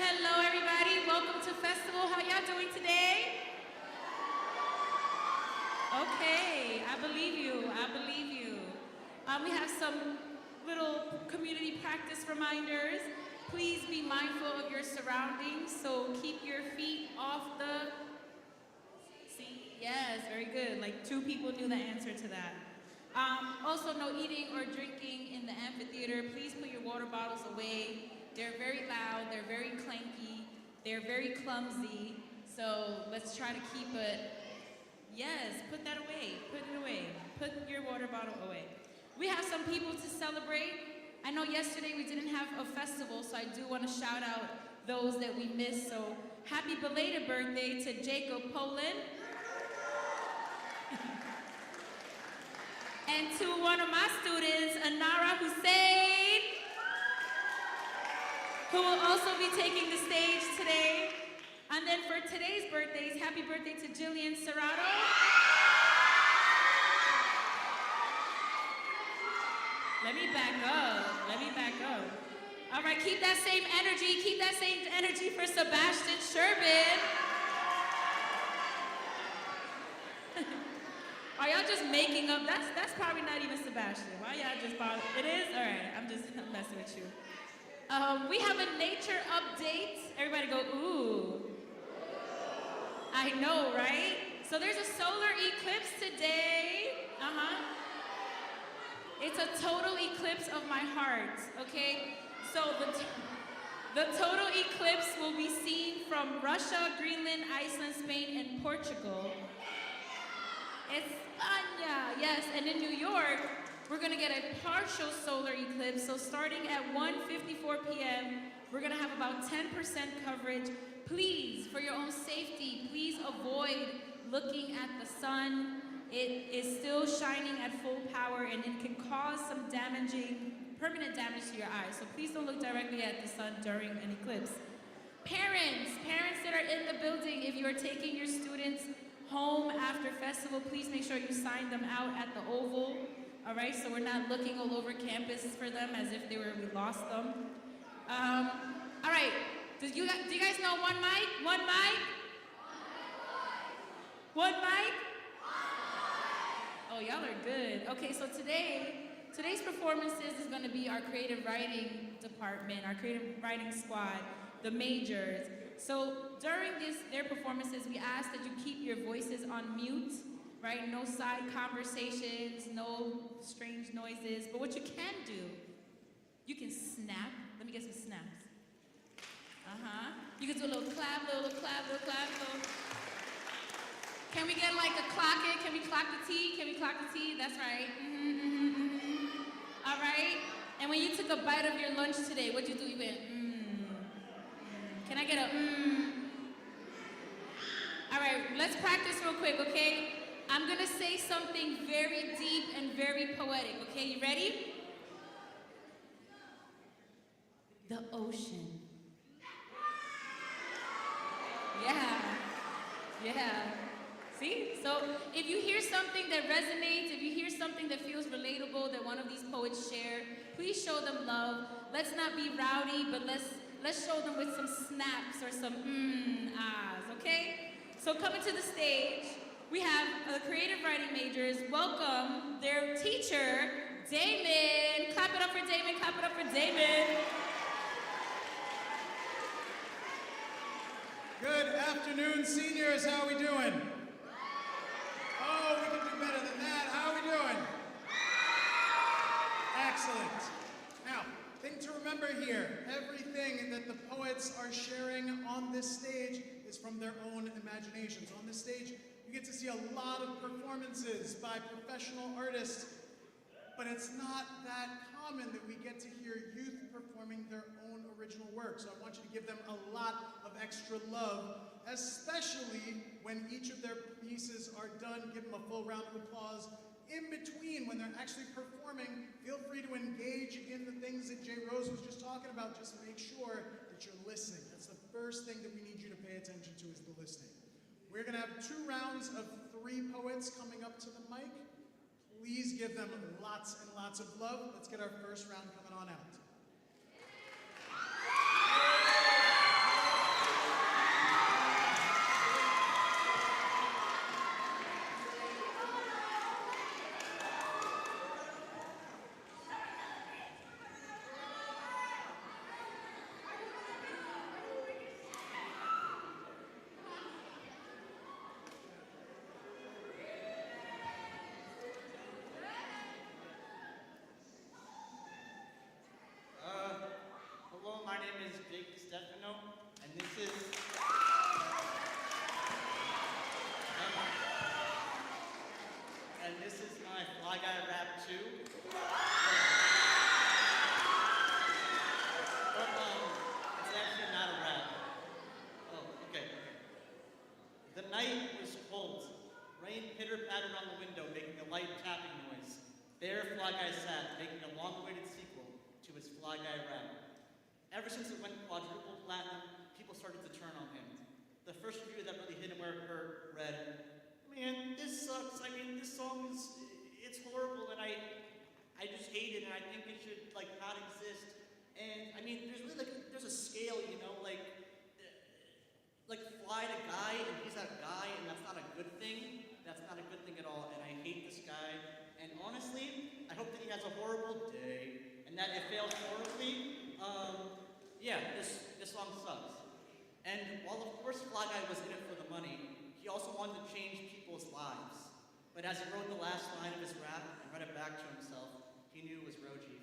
Hello, everybody. Welcome to Festival. How y'all doing today? Okay, I believe you. I believe you. We have some little community practice reminders. Please be mindful of your surroundings. So keep your feet off the seat. Yes, very good. Like 2 people knew the answer to that. Also, no eating or drinking in the amphitheater. Please put your water bottles away. They're very loud, they're very clanky, they're very clumsy. So let's try to keep it. Yes, put that away. Put it away. Put your water bottle away. We have some people to celebrate. I know yesterday we didn't have a festival, so I do want to shout out those that we missed. So happy belated birthday to Jacob Poland. And to one of my students, Anara Hussein, who will also be taking the stage today. And then for today's birthdays, happy birthday to Jillian Serrato. Let me back up. All right, keep that same energy for Sebastian Sherbin. Are y'all just making up? That's probably not even Sebastian. Why y'all just bother? It is? All right, I'm just messing with you. We have a nature update. Everybody go, ooh. I know, right? So there's a solar eclipse today. It's a total eclipse of my heart, okay? So the total eclipse will be seen from Russia, Greenland, Iceland, Spain, and Portugal. España, yes, and in New York, we're gonna get a partial solar eclipse. So starting at 1:54 p.m., we're gonna have about 10% coverage. Please, for your own safety, please avoid looking at the sun. It is still shining at full power and it can cause some permanent damage to your eyes. So please don't look directly at the sun during an eclipse. Parents that are in the building, if you are taking your students home after festival, please make sure you sign them out at the Oval. All right, so we're not looking all over campus for them as if we lost them. All right, do you guys know one mic? One mic? One mic? Oh, y'all are good. Okay, so today's performances is gonna be our creative writing department, our creative writing squad, the majors. So during their performances, we ask that you keep your voices on mute, right? No side conversations, no strange noises. But what you can do, you can snap. Let me get some snaps. You can do a little clap, little clap. Can we get like a clock it? Can we clock the T? That's right. All right. And when you took a bite of your lunch today, what'd you do? You went, Can I get a All right, let's practice real quick, okay? I'm gonna say something very deep and very poetic, okay? You ready? The ocean. Yeah. See? So if you hear something that resonates, if you hear something that feels relatable that one of these poets share, please show them love. Let's not be rowdy, but let's show them with some snaps or some ahs, okay? So coming to the stage, we have the creative writing majors. Welcome their teacher, Damon. Clap it up for Damon, clap it up for Damon. Good afternoon, seniors. How are we doing? Oh, we can do better than that. How are we doing? Excellent. Now, thing to remember here, everything that the poets are sharing on this stage is from their own imaginations. On this stage, you get to see a lot of performances by professional artists, but it's not that common that we get to hear youth performing their own original work. So I want you to give them a lot of extra love, especially when each of their pieces are done. Give them a full round of applause. In between, when they're actually performing, feel free to engage in the things that Jay Rose was just talking about. Just make sure that you're listening. That's the first thing that we need you to pay attention to, is the listening. We're gonna have 2 rounds of 3 poets coming up to the mic. Please give them lots and lots of love. Let's get our first round coming on out. ever since it went quadruple platinum, people started to turn on him. The first review that really hit him where it hurt read, "Man, this sucks. I mean, this song it's horrible, and I just hate it, and I think it should like not exist." And I mean, there's really there's a scale, you know, like Fly to Guy, and he's a guy, and that's not a good thing. That's not a good thing at all, and I hate this guy. And honestly, I hope that he has a horrible day, and that it fails horribly. Yeah, this song sucks. And while of course Fly Guy was in it for the money, he also wanted to change people's lives. But as he wrote the last line of his rap and read it back to himself, he knew it was Rojiv.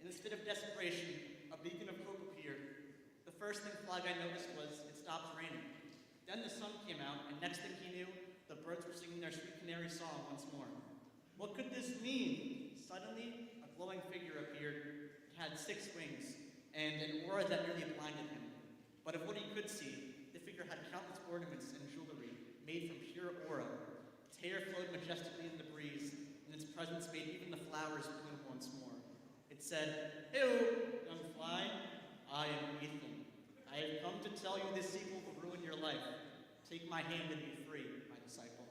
In this fit of desperation, a beacon of hope appeared. The first thing Fly Guy noticed was it stopped raining. Then the sun came out, and next thing he knew, the birds were singing their sweet canary song once more. What could this mean? Suddenly, a glowing figure appeared. It had 6 wings, and an aura that nearly blinded him. But of what he could see, the figure had countless ornaments and jewelry made from pure aura. Its hair flowed majestically in the breeze, and its presence made even the flowers bloom once more. It said, "Hey, young fly, I am Ethan. I have come to tell you this sequel will ruin your life. Take my hand and be free, my disciple."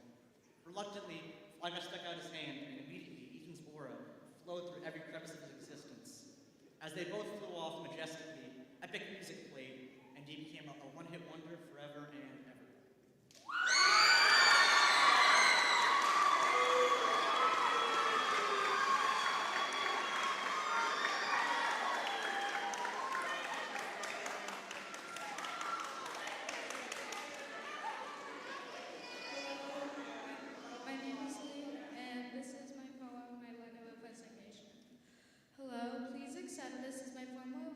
Reluctantly, Fly Guy stuck out his hand, and immediately Ethan's aura flowed through every crevice of his existence. As they both flew off majestically, epic music played, and he became a one-hit wonder forever and ever. My name is Lee, and this is my poem, My Letter of Resignation. Hello, please accept this as my formal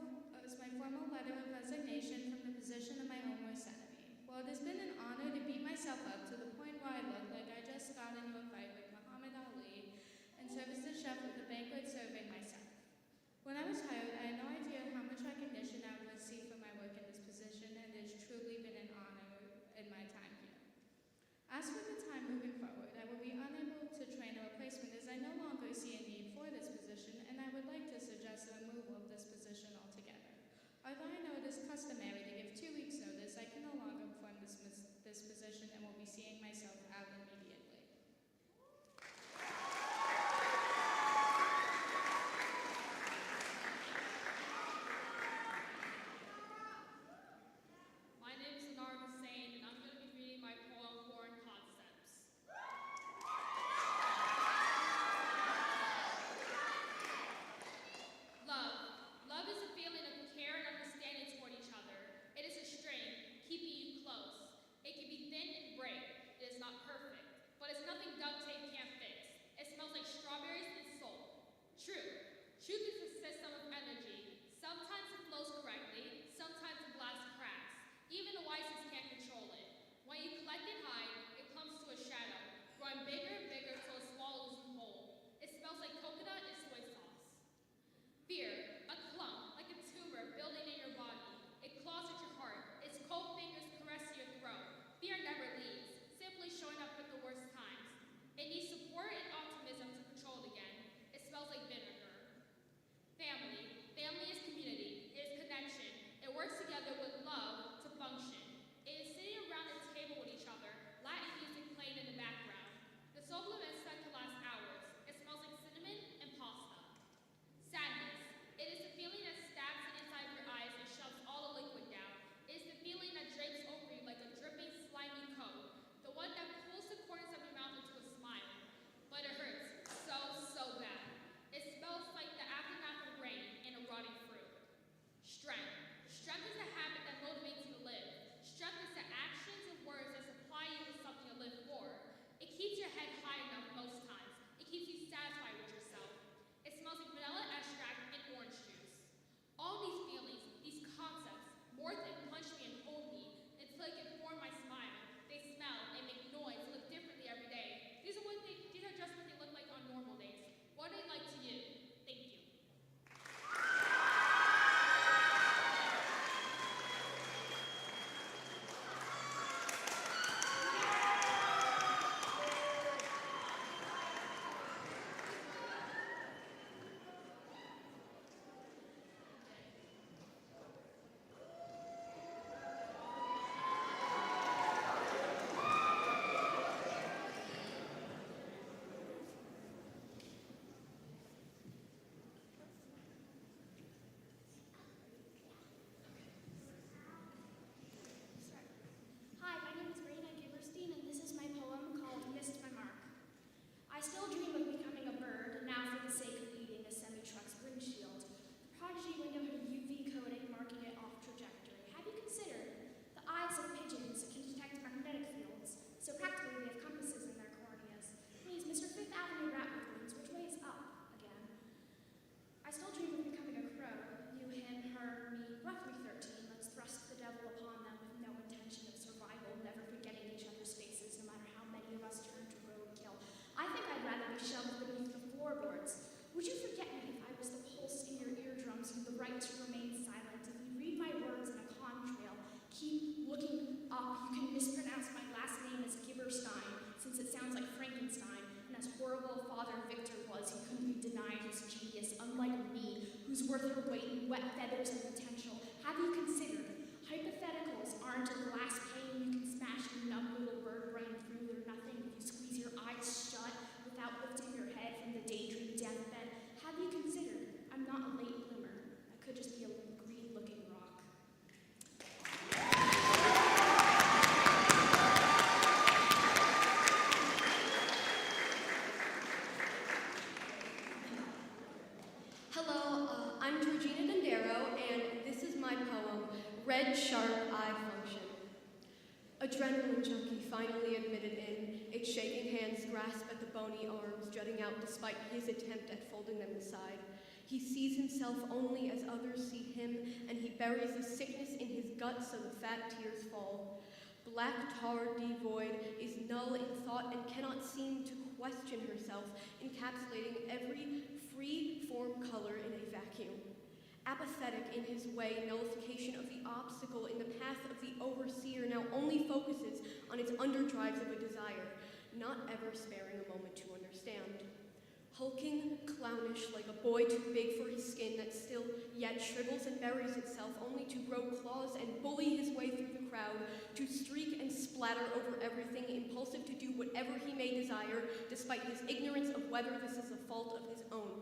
hard until glass pane you can smash a numb little bird brain through or nothing if you squeeze your eyes shut without lifting your head from the daydream deathbed. Have you considered? I'm not a late bloomer. I could just be a green-looking rock. Hello, I'm Georgina Dondero, and this is my poem, Red Sharp Eye Function. Adrenaline junkie finally admitted in, its shaking hands grasp at the bony arms jutting out despite his attempt at folding them aside. He sees himself only as others see him, and he buries the sickness in his gut so the fat tears fall. Black tar devoid is null in thought and cannot seem to question herself, encapsulating every free-form color in a vacuum. Apathetic in his way, nullification of the obstacle in the path of the overseer now only focuses on its underdrives of a desire, not ever sparing a moment to understand. Hulking, clownish, like a boy too big for his skin that still yet shrivels and buries itself only to grow claws and bully his way through the crowd, to streak and splatter over everything, impulsive to do whatever he may desire, despite his ignorance of whether this is a fault of his own.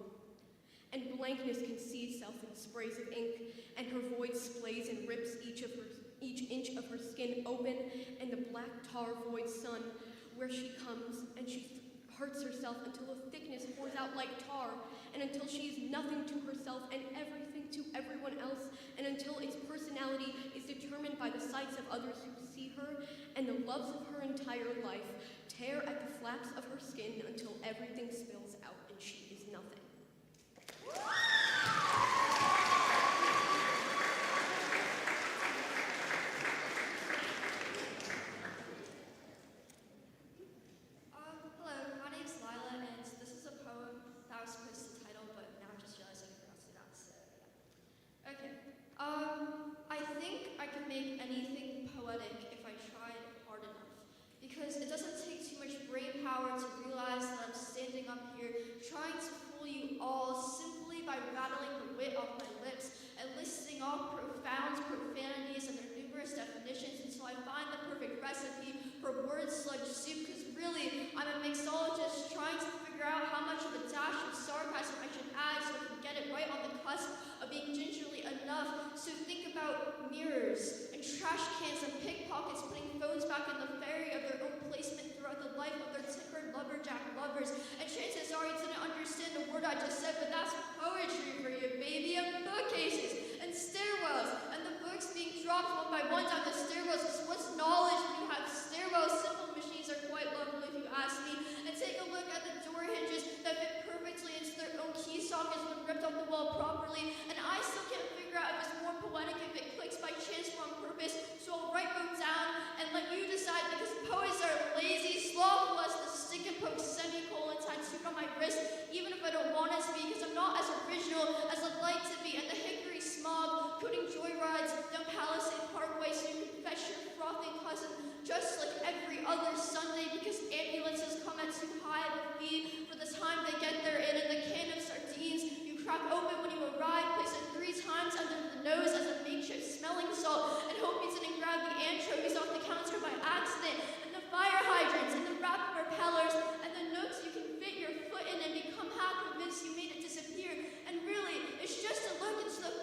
And blankness can see itself in sprays of ink, and her void splays and rips each inch of her skin open, and the black tar void sun, where she comes, and she hurts herself until the thickness pours out like tar, and until she is nothing to herself and everything to everyone else, and until its personality is determined by the sights of others who see her, and the loves of her entire life tear at the flaps of her skin until everything spills out and she is nothing. Hello, my name's Lila, and this is a poem that I was supposed to title, but now I just realized I forgot to do that, so yeah. Okay. I think I could make anything poetic if I tried hard enough, because it doesn't take too much brain power to realize that I'm standing up here trying to fool you all simply by rattling the wit off my lips and listing off profound profanities and their numerous definitions until I find the perfect recipe for word sludge soup, because really, I'm a mixologist trying to figure out how much of a dash of sarcasm I should add so I can get it right on the cusp of being gingerly enough. So think about mirrors and trash cans and pickpockets putting phones back in the ferry of their own placement throughout the life of their tickered lumberjack lovers. And chances are you didn't understand the word I just said, but that's poetry for you, baby. And bookcases and stairwells and the books being dropped one by one down the stairwells. Because what's knowledge when you have stairwells? Simple machines are quite lovely if you ask me. And take a look at the door hinges that fit perfectly into their own key sockets when ripped off the wall properly. And I still can't figure out if it's more poetic if it clicks by chance or on purpose. So I'll write both down and let you decide, because poets are lazy, slothful as the stick and poke semicolon tattooed on my wrist, even if I don't want it to be, because I'm not as original as I'd like to be. And the hickory smog, coding joyrides down Palisade Parkway so you can fetch your frothy cousin just like every other Sunday, because ambulances come at too high of a fee for the time they get there. And in the can of sardines you crack open when you arrive, place it 3 times under the nose as a makeshift smelling salt, and hope you didn't grab the anchovies off the counter by accident, and the fire hydrants and the rapid propellers and the nooks you can fit your foot in and become half convinced you made it disappear. And really, it's just a look into the